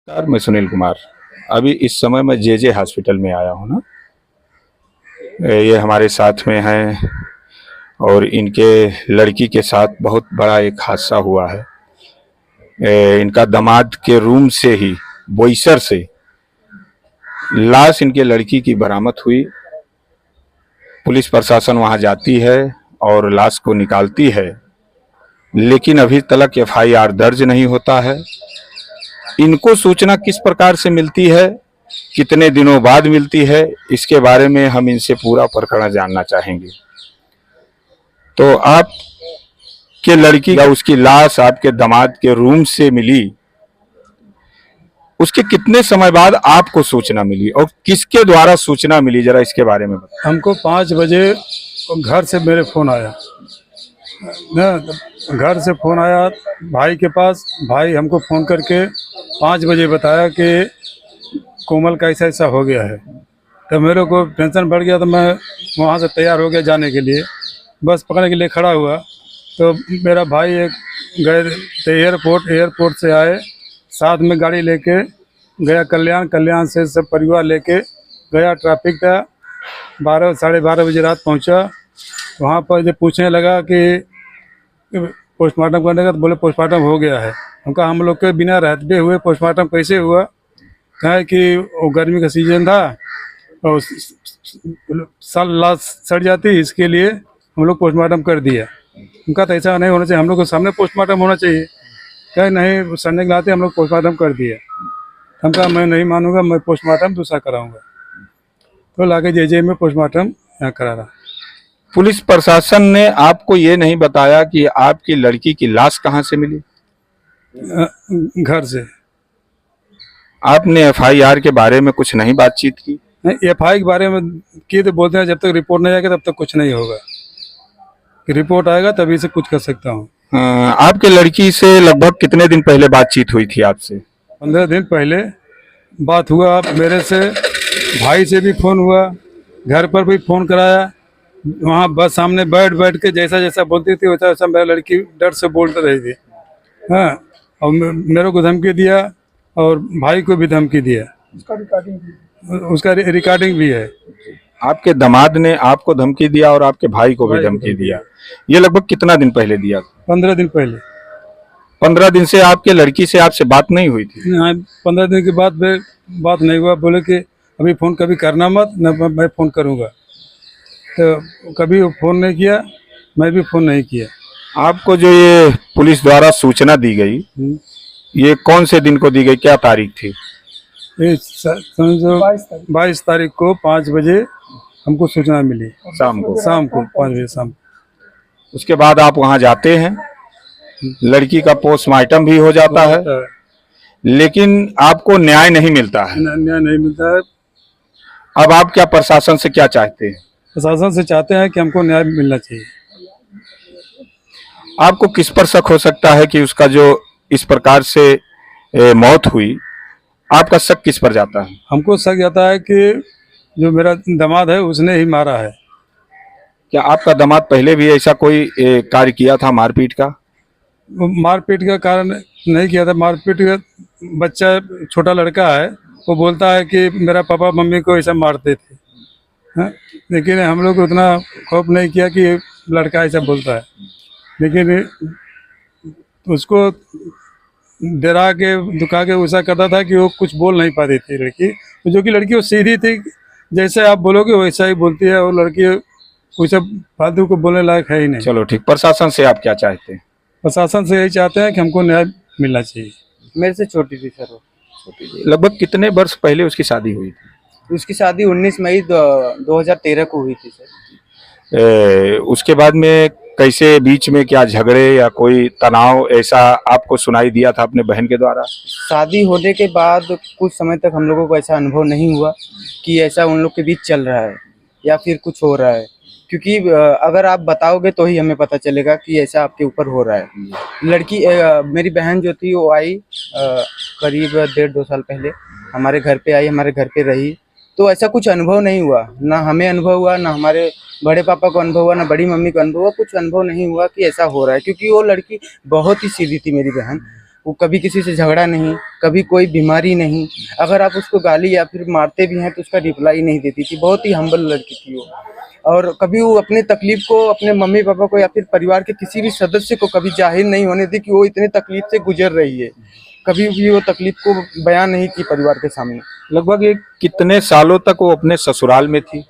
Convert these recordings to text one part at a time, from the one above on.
नमस्कार, मैं सुनील कुमार। अभी इस समय मैं जे हॉस्पिटल में आया हूँ ना। ये हमारे साथ में हैं और इनके लड़की के साथ बहुत बड़ा एक हादसा हुआ है। इनका दामाद के रूम से ही बोईसर से लाश इनके लड़की की बरामद हुई। पुलिस प्रशासन वहां जाती है और लाश को निकालती है, लेकिन अभी तक FIR दर्ज नहीं होता है। इनको सूचना किस प्रकार से मिलती है, कितने दिनों बाद मिलती है, इसके बारे में हम इनसे पूरा प्रकरण जानना चाहेंगे। तो आपके लड़की या उसकी लाश आपके दामाद के रूम से मिली, उसके कितने समय बाद आपको सूचना मिली और किसके द्वारा सूचना मिली, जरा इसके बारे में बताएं। हमको 5 बजे घर से मेरे फ़ोन आया ना, घर से फ़ोन आया भाई के पास। भाई हमको फ़ोन करके 5 बजे बताया कि कोमल का ऐसा ऐसा हो गया है। तो मेरे को टेंशन बढ़ गया, तो मैं वहाँ से तैयार हो गया जाने के लिए, बस पकड़ने के लिए खड़ा हुआ। तो मेरा भाई एक गए तो एयरपोर्ट से आए, साथ में गाड़ी लेके गया कल्याण से सब परिवार लेके गया। ट्रैफिक था, 12 साढ़े 12 बजे रात पहुंचा। वहाँ पर जब पूछने लगा कि पोस्टमार्टम करने का, तो बोले पोस्टमार्टम हो गया है। उनका हम लोग के बिना रहते हुए पोस्टमार्टम कैसे हुआ? कहा कि वो गर्मी का सीजन था और लाश सड़ जाती, इसके लिए हम लोग पोस्टमार्टम कर दिया। उनका तो ऐसा नहीं होना चाहिए, हम लोग के सामने पोस्टमार्टम होना चाहिए। कहे नहीं, सड़ने के लाते हम लोग पोस्टमार्टम कर दिया। हम कहा मैं नहीं मानूंगा, मैं पोस्टमार्टम दूसरा कराऊंगा। तो लाके जे में पोस्टमार्टम यहाँ करा रहा। पुलिस प्रशासन ने आपको ये नहीं बताया कि आपकी लड़की की लाश कहाँ से मिली? घर से। आपने FIR के बारे में कुछ नहीं बातचीत की? FIR के बारे में की तो बोलते हैं जब तक रिपोर्ट नहीं आएगा तब तक कुछ नहीं होगा। रिपोर्ट आएगा तभी से कुछ कर सकता हूँ। आपके लड़की से लगभग कितने दिन पहले बातचीत हुई थी आपसे? 15 दिन पहले बात हुआ। मेरे से भाई से भी फ़ोन हुआ, घर पर भी फ़ोन कराया। वहाँ बस सामने बैठ के जैसा जैसा बोलती थी वैसा वैसा मेरा लड़की डर से बोल रही थी। हाँ, और मेरे को धमकी दिया और भाई को भी धमकी दिया। उसका रिकॉर्डिंग भी है। आपके दामाद ने आपको धमकी दिया और आपके भाई को भी धमकी दिया। ये लगभग कितना दिन पहले दिया? 15 दिन पहले। 15 दिन से आपके लड़की से आपसे बात नहीं हुई थी? हाँ, 15 दिन के बाद बात नहीं हुआ। बोले कि अभी फ़ोन कभी करना मत, न मैं फ़ोन करूँगा। तो कभी वो फ़ोन नहीं किया, मैं भी फ़ोन नहीं किया। आपको जो ये पुलिस द्वारा सूचना दी गई, ये कौन से दिन को दी गई, क्या तारीख थी? ये समझो 22 तारीख को 5 बजे हमको सूचना मिली। शाम को 5 बजे शाम। उसके बाद आप वहां जाते हैं, लड़की का पोस्टमार्टम भी हो जाता है, लेकिन आपको न्याय नहीं मिलता है। न्याय नहीं मिलता है। अब आप क्या प्रशासन से क्या चाहते हैं? प्रशासन से चाहते हैं कि हमको न्याय मिलना चाहिए। आपको किस पर शक हो सकता है कि उसका जो इस प्रकार से मौत हुई, आपका शक किस पर जाता है? हमको शक जाता है कि जो मेरा दामाद है उसने ही मारा है। क्या आपका दामाद पहले भी ऐसा कोई कार्य किया था, मारपीट का? मारपीट का कारण नहीं किया था। मारपीट का बच्चा छोटा लड़का है, वो बोलता है कि मेरा पापा मम्मी को ऐसा मारते थे। हाँ? लेकिन हम लोग उतना खौफ नहीं किया कि लड़का ऐसा बोलता है, लेकिन उसको डरा के दुखा के ऐसा करता था कि वो कुछ बोल नहीं पाती थी लड़की। तो जो कि लड़की वो सीधी थी, जैसे आप बोलोगे वैसा ही बोलती है, और लड़की कोई सब फालतू को बोलने लायक है ही नहीं। चलो ठीक, प्रशासन से आप क्या चाहते हैं? प्रशासन से यही चाहते हैं कि हमको न्याय मिलना चाहिए। मेरे से छोटी थी सर वो। लगभग कितने वर्ष पहले उसकी शादी हुई थी? उसकी शादी 19 मई 2013 को हुई थी सर। उसके बाद में कैसे बीच में क्या झगड़े या कोई तनाव ऐसा आपको सुनाई दिया था अपने बहन के द्वारा? शादी होने के बाद कुछ समय तक हम लोगों को ऐसा अनुभव नहीं हुआ कि ऐसा उन लोग के बीच चल रहा है या फिर कुछ हो रहा है, क्योंकि अगर आप बताओगे तो ही हमें पता चलेगा कि ऐसा आपके ऊपर हो रहा है। लड़की मेरी बहन जो थी वो आई करीब 1.5-2 साल पहले हमारे घर पे आई, हमारे घर पे रही। तो ऐसा कुछ अनुभव नहीं हुआ, ना हमें अनुभव हुआ, ना हमारे बड़े पापा को अनुभव हुआ, ना बड़ी मम्मी को अनुभव हुआ। कुछ अनुभव नहीं हुआ कि ऐसा हो रहा है, क्योंकि वो लड़की बहुत ही सीधी थी मेरी बहन। वो कभी किसी से झगड़ा नहीं, कभी कोई बीमारी नहीं। अगर आप उसको गाली या फिर मारते भी हैं तो उसका रिप्लाई नहीं देती थी। बहुत ही हम्बल लड़की थी वो। और कभी वो अपने तकलीफ को अपने मम्मी पापा को या फिर परिवार के किसी भी सदस्य को कभी जाहिर नहीं होने दी कि वो इतने तकलीफ से गुजर रही है। कभी भी वो तकलीफ को बयान नहीं की परिवार के सामने। लगभग ये कितने सालों तक वो अपने ससुराल में थी?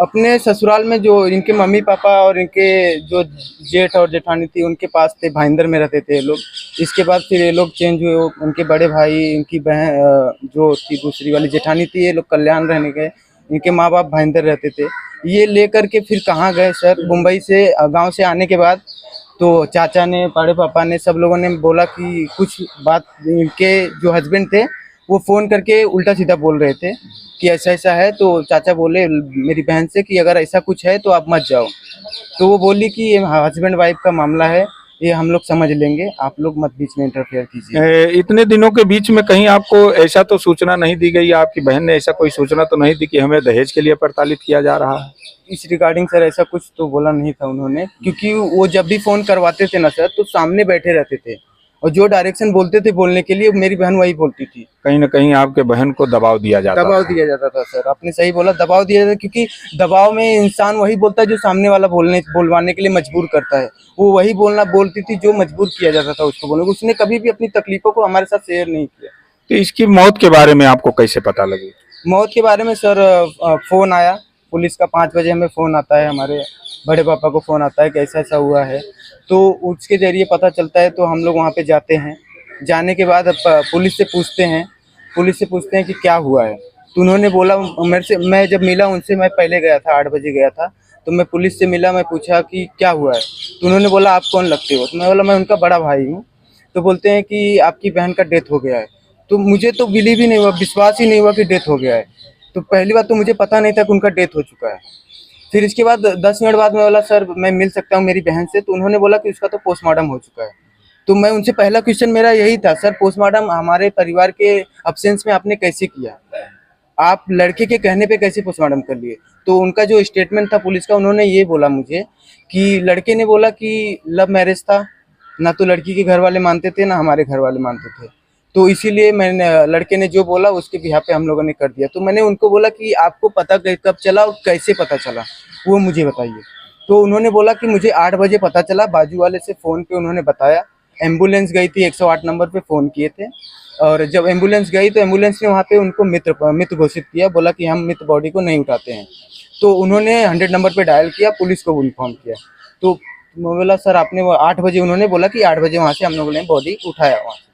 अपने ससुराल में जो इनके मम्मी पापा और इनके जो जेठ और जेठानी थी उनके पास थे, भाईंदर में रहते थे ये लोग। इसके बाद फिर ये लोग चेंज हुए, उनके बड़े भाई, इनकी बहन जो थी दूसरी वाली जेठानी थी, ये लोग कल्याण रहने गए। इनके माँ बाप भाईंदर रहते थे। ये लेकर के फिर कहाँ गए सर, मुंबई से गांव से आने के बाद तो चाचा ने, बड़े पापा ने, सब लोगों ने बोला कि कुछ बात, इनके जो हस्बैंड थे वो फ़ोन करके उल्टा सीधा बोल रहे थे कि ऐसा ऐसा है। तो चाचा बोले मेरी बहन से कि अगर ऐसा कुछ है तो आप मत जाओ। तो वो बोली कि ये हस्बैंड वाइफ का मामला है, ये हम लोग समझ लेंगे, आप लोग मत बीच में इंटरफेयर कीजिए। इतने दिनों के बीच में कहीं आपको ऐसा तो सूचना नहीं दी गई, आपकी बहन ने ऐसा कोई सूचना तो नहीं दी कि हमें दहेज के लिए प्रताड़ित किया जा रहा है? इस रिगार्डिंग सर ऐसा कुछ तो बोला नहीं था उन्होंने, क्योंकि वो जब भी फ़ोन करवाते थे ना सर तो सामने बैठे रहते थे और जो डायरेक्शन बोलते थे बोलने के लिए मेरी बहन वही बोलती थी। कहीं ना कहीं आपके बहन को दबाव दिया जाता दबाव दिया जाता था सर, आपने सही बोला, दबाव दिया जाता, क्योंकि दबाव में इंसान वही बोलता है जो सामने वाला बोलवाने के लिए मजबूर करता है। वो वही बोलती थी जो मजबूर किया जाता था उसको बोलने। उसने कभी भी अपनी तकलीफों को हमारे साथ शेयर नहीं किया। तो इसकी मौत के बारे में आपको कैसे पता लगी? मौत के बारे में सर फ़ोन आया पुलिस का, 5 बजे हमें फ़ोन आता है, हमारे बड़े पापा को फ़ोन आता है कि ऐसा ऐसा हुआ है। तो उसके ज़रिए पता चलता है तो हम लोग वहाँ पे जाते हैं। जाने के बाद पुलिस से पूछते हैं कि क्या हुआ है। तो उन्होंने बोला मेरे से, मैं जब मिला उनसे, मैं पहले गया था, 8 बजे गया था, तो मैं पुलिस से मिला, मैं पूछा कि क्या हुआ है। तो उन्होंने बोला आप कौन लगते हो? तो मैं बोला मैं उनका बड़ा भाई हूँ। तो बोलते हैं कि आपकी बहन का डेथ हो गया है। तो मुझे तो बिलीव ही नहीं हुआ, विश्वास ही नहीं हुआ कि डेथ हो गया है। तो पहली बात तो मुझे पता नहीं था कि उनका डेथ हो चुका है। फिर इसके बाद 10 मिनट बाद मैं बोला सर मैं मिल सकता हूँ मेरी बहन से? तो उन्होंने बोला कि उसका तो पोस्टमार्टम हो चुका है। तो मैं उनसे, पहला क्वेश्चन मेरा यही था, सर पोस्टमार्टम हमारे परिवार के अब्सेंस में आपने कैसे किया? आप लड़के के कहने पे कैसे पोस्टमार्टम कर लिए? तो उनका जो स्टेटमेंट था पुलिस का, उन्होंने ये बोला मुझे कि लड़के ने बोला कि लव मैरिज था, ना तो लड़की के घर वाले मानते थे ना हमारे घर वाले मानते थे, तो इसीलिए मैंने, लड़के ने जो बोला उसके बिहाफ पे हम लोगों ने कर दिया। तो मैंने उनको बोला कि आपको पता कब चला और कैसे पता चला, वो मुझे बताइए। तो उन्होंने बोला कि मुझे 8 बजे पता चला, बाजू वाले से फ़ोन पे उन्होंने बताया। एम्बुलेंस गई थी, 108 नंबर पे फ़ोन किए थे, और जब एम्बुलेंस गई तो एम्बुलेंस ने वहाँ पे उनको मृत घोषित किया, बोला कि हम मृत बॉडी को नहीं उठाते हैं। तो उन्होंने 100 नंबर पे डायल किया, पुलिस को इन्फॉर्म किया। तो मैं बोला सर आपने वो 8 बजे, उन्होंने बोला कि 8 बजे वहाँ से हम लोगों ने बॉडी उठाया वहाँ से।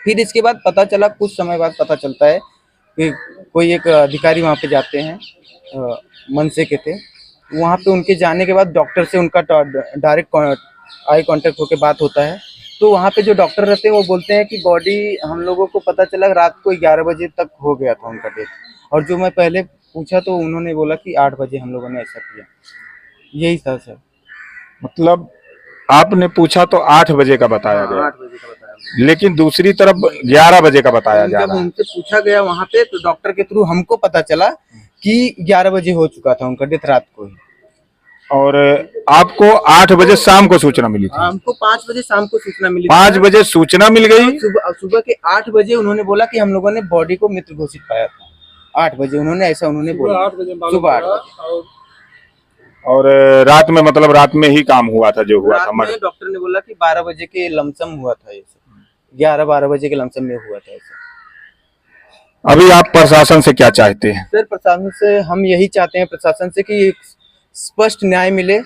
फिर इसके बाद पता चला, कुछ समय बाद पता चलता है कि कोई एक अधिकारी वहाँ पे जाते हैं, मनसे के थे। वहाँ पे उनके जाने के बाद डॉक्टर से उनका डायरेक्ट आई कांटेक्ट होकर बात होता है। तो वहाँ पे जो डॉक्टर रहते हैं वो बोलते हैं कि बॉडी, हम लोगों को पता चला रात को 11 बजे तक हो गया था उनका डेथ। और जो मैं पहले पूछा तो उन्होंने बोला कि 8 बजे हम लोगों ने ऐसा किया। यही था सर। मतलब आपने पूछा तो 8 बजे का बताया गया, 8 बजे का बताया, लेकिन दूसरी तरफ 11 बजे का बताया जा जब रहा है। उनसे पूछा गया वहाँ पे तो डॉक्टर के थ्रू हमको पता चला कि 11 बजे हो चुका था उनका डेथ, रात को ही। और आपको 8 बजे शाम को सूचना मिली थी? हमको 5 बजे शाम को सूचना मिली। 5 बजे सूचना मिल गई, सुबह के 8 बजे उन्होंने बोला कि हम लोगों ने बॉडी को मृत घोषित पाया था। 8 बजे उन्होंने ऐसा उन्होंने बोला, सुबह 8 बजे। और रात में, मतलब रात में ही काम हुआ था जो हुआ था? रात में डॉक्टर ने बोला कि 12 बजे के लमसम हुआ था, ये 11-12 बजे के लमसम में हुआ था ऐसा। अभी आप प्रशासन से क्या चाहते हैं? सर प्रशासन से हम यही चाहते हैं, प्रशासन से कि एक स्पष्ट न्याय मिले,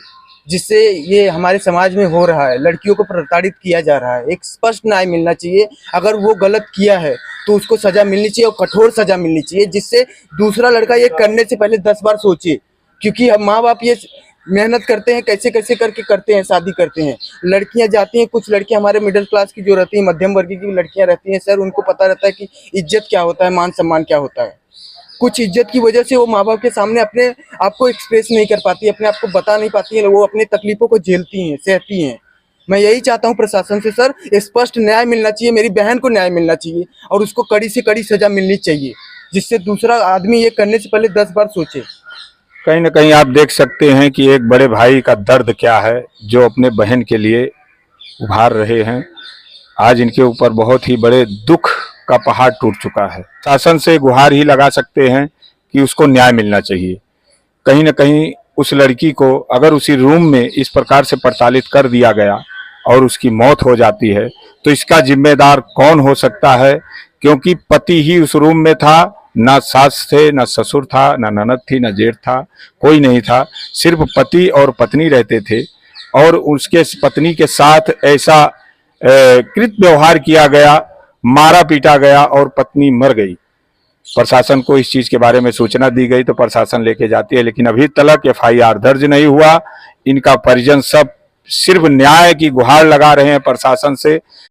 जिससे ये हमारे समाज में हो रहा है, लड़कियों को प्रताड़ित किया जा रहा है, एक स्पष्ट न्याय मिलना चाहिए। अगर वो गलत किया है तो उसको सजा मिलनी चाहिए और कठोर सजा मिलनी चाहिए, जिससे दूसरा लड़का ये करने से पहले 10 बार सोचे। क्योंकि हम माँ बाप ये मेहनत करते हैं, कैसे कैसे करके करते हैं, शादी करते हैं, लड़कियां जाती हैं, कुछ लड़कियां हमारे मिडिल क्लास की जो रहती हैं, मध्यम वर्ग की लड़कियां रहती हैं सर, उनको पता रहता है कि इज्जत क्या होता है, मान सम्मान क्या होता है। कुछ इज्जत की वजह से वो माँ बाप के सामने अपने आप को एक्सप्रेस नहीं कर पाती, अपने आप को बता नहीं पाती है, वो अपनी तकलीफों को झेलती हैं, सहती हैं। मैं यही चाहता हूँ प्रशासन से सर, स्पष्ट न्याय मिलना चाहिए, मेरी बहन को न्याय मिलना चाहिए और उसको कड़ी से कड़ी सजा मिलनी चाहिए, जिससे दूसरा आदमी ये करने से पहले 10 बार सोचे। कहीं ना कहीं आप देख सकते हैं कि एक बड़े भाई का दर्द क्या है, जो अपने बहन के लिए उभार रहे हैं। आज इनके ऊपर बहुत ही बड़े दुख का पहाड़ टूट चुका है। शासन से गुहार ही लगा सकते हैं कि उसको न्याय मिलना चाहिए। कहीं न कहीं उस लड़की को अगर उसी रूम में इस प्रकार से प्रताड़ित कर दिया गया और उसकी मौत हो जाती है तो इसका जिम्मेदार कौन हो सकता है? क्योंकि पति ही उस रूम में था, ना सास थे, ना ससुर था, ना ननद थी, ना जेठ था, कोई नहीं था। सिर्फ पति और पत्नी रहते थे और उसके पत्नी के साथ ऐसा कृत व्यवहार किया गया, मारा पीटा गया और पत्नी मर गई। प्रशासन को इस चीज के बारे में सूचना दी गई तो प्रशासन लेके जाती है, लेकिन अभी तक FIR दर्ज नहीं हुआ। इनका परिजन सब सिर्फ न्याय की गुहार लगा रहे हैं प्रशासन से।